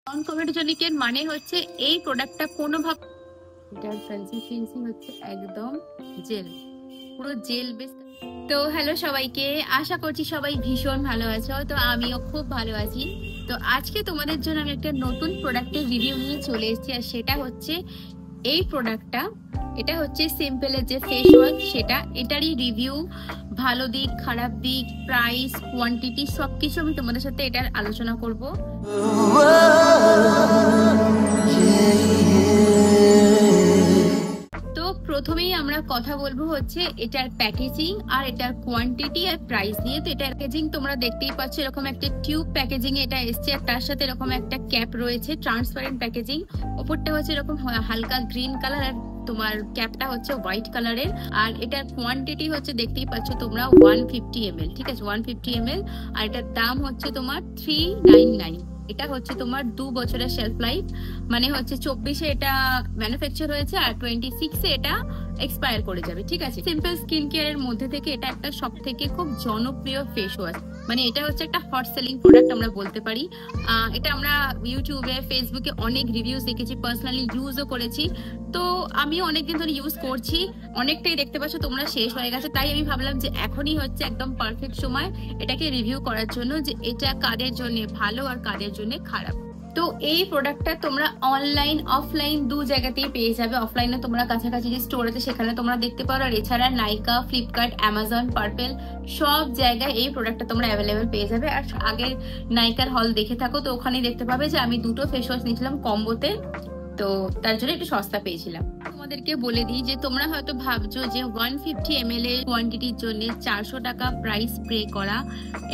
নন কমেটোজেনিকের মানে হচ্ছে এই প্রোডাক্টটা কোনোভাবে, এটার কনসিস্টেন্সি হচ্ছে একদম জেল, পুরো জেল বেস। তো হ্যালো সবাইকে, আশা করছি সবাই ভীষণ ভালো আছো। তো আমিও খুব ভালো আছি। তো আজকে তোমাদের জন্য আমি একটা নতুন প্রোডাক্টের রিভিউ নিয়ে চলে এসেছি, আর সেটা হচ্ছে এই প্রোডাক্টটা। এটা হচ্ছে সিম্পলের যে ফেস ওয়াশ, সেটা এটারই রিভিউ, ভালো দিক খারাপ দিক, প্রাইস, কোয়ান্টিটি সবকিছু আমি তোমাদের সাথে এটার আলোচনা করব। তো প্রথমেই আমরা কথা বলবো হচ্ছে এটার প্যাকেজিং আর এটার কোয়ান্টিটি আর প্রাইস নিয়ে। তো এটার প্যাকেজিং তোমরা দেখতেই পাচ্ছ, এরকম একটা টিউব প্যাকেজিং এ এটা এসছে, আর তার সাথে এরকম একটা ক্যাপ রয়েছে, ট্রান্সপারেন্ট প্যাকেজিং। ওপরটা হচ্ছে এরকম হালকা গ্রিন কালার, আর তোমার ক্যাপটা হচ্ছে হোয়াইট কালারের। আর এটার কোয়ান্টিটি হচ্ছে দেখতেই পাচ্ছ তোমরা 150 ml, ঠিক আছে, 150 ml। আর এটার দাম হচ্ছে তোমার 399। এটা হচ্ছে তোমার 2 বছরের শেলফ লাইফ, মানে হচ্ছে 24-এ এটা ম্যানুফ্যাকচার হয়েছে আর 26-এ এটা এক্সপায়ার করে যাবে, ঠিক আছে। সিম্পল স্কিন কেয়ারের মধ্যে থেকে এটা একটা সব থেকে খুব জনপ্রিয় ফেস ওয়াশ, মানে এটা হচ্ছে একটা হট সেলিং প্রোডাক্ট আমরা বলতে পারি। এটা আমরা ইউটিউবে, ফেসবুকে অনেক রিভিউজ দেখেছি, পার্সোনালি ইউজও করেছি। তো আমিও অনেকদিন ধরে ইউজ করছি, অনেকটাই দেখতে পাচ্ছ তোমরা শেষ হয়ে গেছে। তাই আমি ভাবলাম যে এখনই হচ্ছে একদম পারফেক্ট সময় এটাকে রিভিউ করার জন্য, যে এটা কাদের জন্য ভালো আর কাদের জন্য খারাপ। তো এই প্রোডাক্টটা তোমরা অনলাইন অফলাইন দু জায়গাতেই পেয়ে যাবে। অফলাইনে তোমরা কাছাকাছি যে স্টোর আছে সেখানে তোমরা দেখতে পারো, আর এছাড়া নাইকা, ফ্লিপকার্ট, অ্যামাজন, পার্পেল সব জায়গায় এই প্রোডাক্টটা তোমরা অ্যাভেলেবেল পেয়ে যাবে। আর আগের নাইকার হল দেখে থাকো তো ওখানেই দেখতে পাবে যে আমি দুটো ফেস ওয়াশ নিয়েছিলাম কম্বোতে, তো তার জন্য একটু সস্তা পেয়েছিলাম। তোমাদেরকে বলে দিই যে তোমরা হয়তো ভাবছো যে 150 ml এর কোয়ান্টিটির জন্য 400 টাকা প্রাইস পে করা,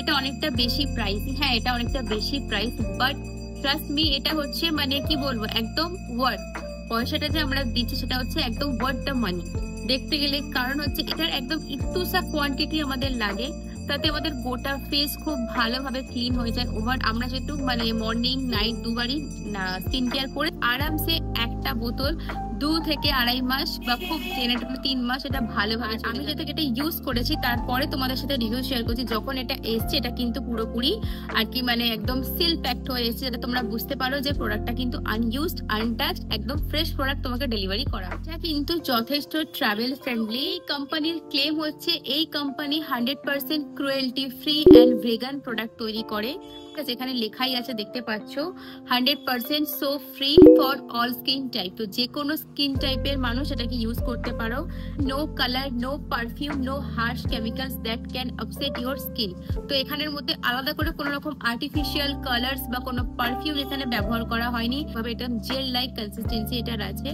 এটা অনেকটা বেশি প্রাইস। হ্যাঁ, এটা অনেকটা বেশি প্রাইস, বাট ট্রাস্ট মি, এটা হচ্ছে মানে কি বলবো, একদম ওয়ার্থ। পয়সাটা যে আমরা দিচ্ছি সেটা হচ্ছে একদম ওয়ার্থ দ্য মানি দেখতে গেলে। কারণ হচ্ছে এটার একদম ইতুসা কোয়ান্টিটি আমাদের লাগে, তাতে আমাদের গোটা ফেস খুব ভালোভাবে ক্লিন হয়ে যায়। ওভার আমরা যেহেতু মানে মর্নিং নাইট দুবারই স্কিন কেয়ার করে আরামসে একটা বোতল 2 থেকে 2.5 মাস বা খুব টেনে 3 মাস এটা ভালোভাবে। আমি যেটা এটা ইউজ করেছি তারপরে তোমাদের সাথে রিভিউ শেয়ার করছি। যখন এটা এসছে এটা কিন্তু পুরোপুরি আর কি মানে একদম সিল প্যাকড হয়ে এসেছে, যাতে তোমরা বুঝতে পারো যে প্রোডাক্টটা কিন্তু আনইউজড, আনটাচড, একদম ফ্রেশ প্রোডাক্ট তোমাকে ডেলিভারি করা। এটা কিন্তু যথেষ্ট ট্রাভেল ফ্রেন্ডলি। কোম্পানির ক্লেম হচ্ছে এই company 100% cruelty free and vegan product তৈরি করে। এখানে লেখাই আছে, দেখতে পাচ্ছ 100% so free for all skin type. তো যে কোনো স্কিন টাইপের মানুষ এটাকে ইউজ করতে পারো। No colour, no perfume, no harsh chemicals that can upset your skin. তো এখানের মধ্যে আলাদা করে কোনো রকম আর্টিফিশিয়াল কালার্স বা কোনো পারফিউম এখানে ব্যবহার করা হয়নি। ভাবে এটা জেল লাইক কনসিস্টেন্সি এটার আছে।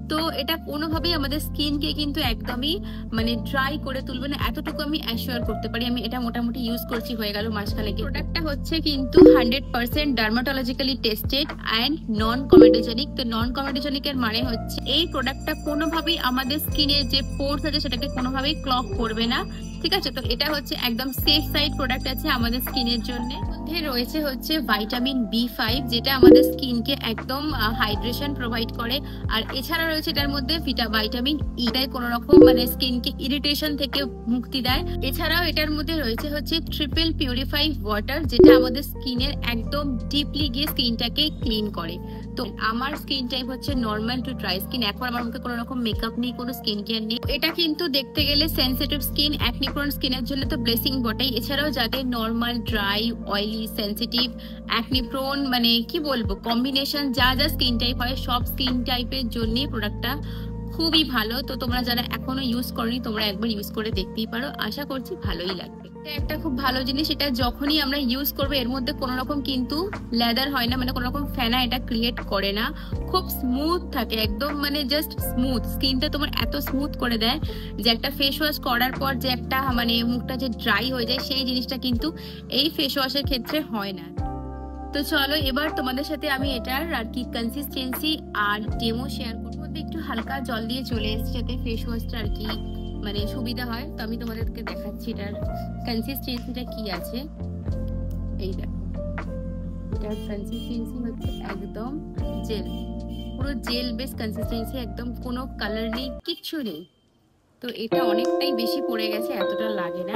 তো এটা কোনোভাবেই আমাদের স্কিনকে কিন্তু একদমই মানে ড্রাই করে তুলবে না, এতটুকু আমি অ্যাসিওর করতে পারি। আমি এটা মোটামুটি ইউজ করছি হয়ে গেল মাসখানেক। প্রোডাক্টটা হচ্ছে কিন্তু 100% dermatologically tested and non comedogenic. তো নন কমেটোজেনিক এর মানে হচ্ছে এই প্রোডাক্টটা কোনোভাবেই আমাদের স্কিনের যে পোর্স আছে সেটাকে কোনোভাবেই ক্লগ করবে না, ঠিক আছে। তো এটা হচ্ছে একদম সেফ সাইড প্রোডাক্ট আছে আমাদের স্কিনের জন্য। মধ্যে রয়েছে হচ্ছে ভিটামিন B5, যেটা আমাদের স্কিনকে একদম হাইড্রেশন প্রোভাইড করে। আর এছাড়া রয়েছে এটার মধ্যে ভিটামিন ই, এটাই কোনো রকম মানে স্কিনকে ইরিটেশন থেকে মুক্তি দেয়। এছাড়াও এটার মধ্যে রয়েছে হচ্ছে ট্রিপল পিউরিফাই ওয়াটার, যেটা আমাদের স্কিনের একদম ডিপলি গিয়ে স্কিনটাকে ক্লিন করে। তো আমার স্কিন টাইপ হচ্ছে নর্মাল টু ড্রাই স্কিন। এখন আমার মুখে কোনো রকম মেকআপ নেই, কোনো স্কিন কেয়ার নেই। এটা কিন্তু দেখতে গেলে সেনসিটিভ স্কিন, অ্যাকনি প্রোন স্কিনের জন্য তো ব্লেসিং বটেই। এছাড়াও যাদের normal, dry, oily, sensitive, acne prone, মানে কি বলবো কম্বিনেশন যা যা স্কিন টাইপ হয় সব স্কিন টাইপের জন্যই প্রোডাক্টটা খুবই ভালো। তো তোমরা যারা এখনো ইউজ করনি তোমরা একবার ইউজ করে দেখতেই পারো, আশা করছি ভালোই লাগবে। এটা একটা খুব ভালো জিনিস, এটা যখনই আমরা ইউজ করবো এর মধ্যে কোনো রকম কিন্তু লেদার হয় না, মানে কোনো রকম ফেনা এটা ক্রিয়েট করে না, খুব স্মুথ থাকে একদম, মানে জাস্ট স্মুথ। স্কিনটা তোমার এত স্মুথ করে দেয় যে একটা ফেস ওয়াশ করার পর যে একটা মানে মুখটা যে ড্রাই হয়ে যায় সেই জিনিসটা কিন্তু এই ফেস ওয়াশের ক্ষেত্রে হয় না। তো চলো এবার তোমাদের সাথে আমি এটার আর কি কনসিস্টেন্সি আর ডেমো শেয়ার করবো। একটু হালকা জল দিয়ে চলে এসেছে যাতে ফেস ওয়াশটা আর কি মানে সুবিধা হয়। তো আমি তোমাদেরকে দেখাচ্ছি এটার কনসিস্টেন্সিটা কি আছে। এই দেখো, এটার কনসিস্টেন্সি হচ্ছে একদম জেল, পুরো জেল বেস কনসিস্টেন্সি, একদম কোনো কালার নেই, কিচ্ছু নেই। তো এটা অনেকটাই বেশি পড়ে গেছে, এতটা লাগে না,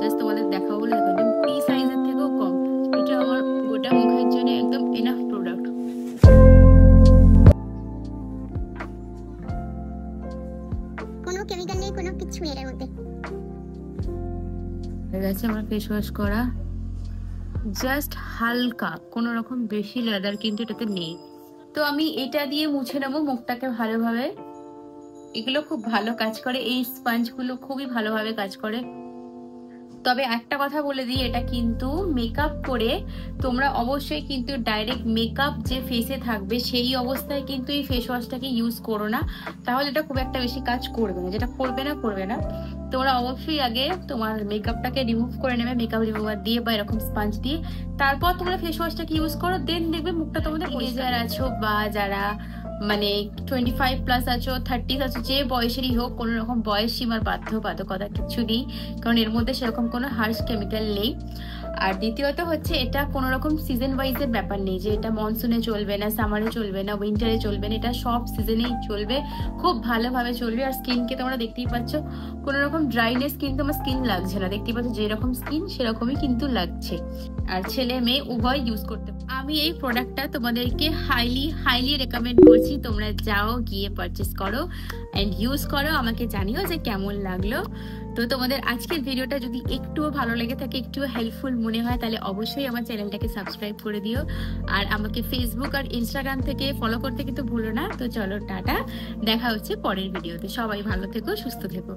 জাস্ট তোমাদের দেখাবো বলে। একদম পি সাইজের থেকেও কম। এটা আমার গোটা মুখের জন্য একদম এনাফ প্রোডাক্ট। গেছে আমার ফেস ওয়াশ করা। জাস্ট হালকা, কোনো রকম বেশি লেদার কিন্তু এটাতে নেই। তো আমি এটা দিয়ে মুছে নেবো মুখটাকে ভালোভাবে। এগুলো খুব ভালো কাজ করে, এই স্পঞ্জগুলো খুবই ভালোভাবে কাজ করে। তবে একটা কথা বলে দিই, এটা কিন্তু মেকআপ করে তোমরা অবশ্যই কিন্তু ডাইরেক্ট মেকআপ যে ফেসে থাকবে সেই অবস্থায় কিন্তু এই ফেস ওয়াশটাকে ইউজ করো না, তাহলে এটা খুব একটা বেশি কাজ করবে না। যেটা করবে না তোমরা অবশ্যই আগে তোমার মেকআপটাকে রিমুভ করে নেবে মেকআপ রিমুভার দিয়ে বা এরকম স্পঞ্জ দিয়ে, তারপর তোমরা ফেস ওয়াশটাকে ইউজ করো, দেন দেখবে মুখটা তোমাদের পরিষ্কার আছো বা যারা মানে 25+ আছো, 30 আছো, যে বয়সেরই হোক, কোনো রকম বয়স সীমার বাধ্যবাধকতা কিছু নেই, কারণ এর মধ্যে সেরকম কোনো হার্শ কেমিক্যাল নেই। আর দ্বিতীয়ত হচ্ছে এটা কোনো রকম সিজন ওয়াইজের ব্যাপার নেই যে এটা মনসুনে চলবে না, সামারে চলবে না, উইন্টারে চলবে না, এটা সব সিজনেই চলবে, খুব ভালোভাবে চলবে। আর স্কিনকে তোমরা দেখতেই পাচ্ছ কোনো রকম ড্রাইনেস কিন্তু আমার স্কিন লাগছে না, দেখতেই পাচ্ছ যেরকম স্কিন সেরকমই কিন্তু লাগছে। আর ছেলে মেয়ে উভয় ইউজ করতে। আমি এই প্রোডাক্টটা তোমাদেরকে হাইলি রেকমেন্ড করছি, তোমরা যাও গিয়ে পারচেস করো এন্ড ইউজ করো, আমাকে জানিও যে কেমন লাগলো। তো তোমাদের আজকের ভিডিওটা যদি একটুও ভালো লেগে থাকে, একটু হেল্পফুল মনে হয়, তাহলে অবশ্যই আমার চ্যানেলটাকে সাবস্ক্রাইব করে দিও। আর আমাকে ফেসবুক আর ইনস্টাগ্রাম থেকে ফলো করতে কিন্তু ভুলো না। তো চলো টাটা, দেখা হচ্ছে পরের ভিডিওতে। সবাই ভালো থেকো, সুস্থ থেকো।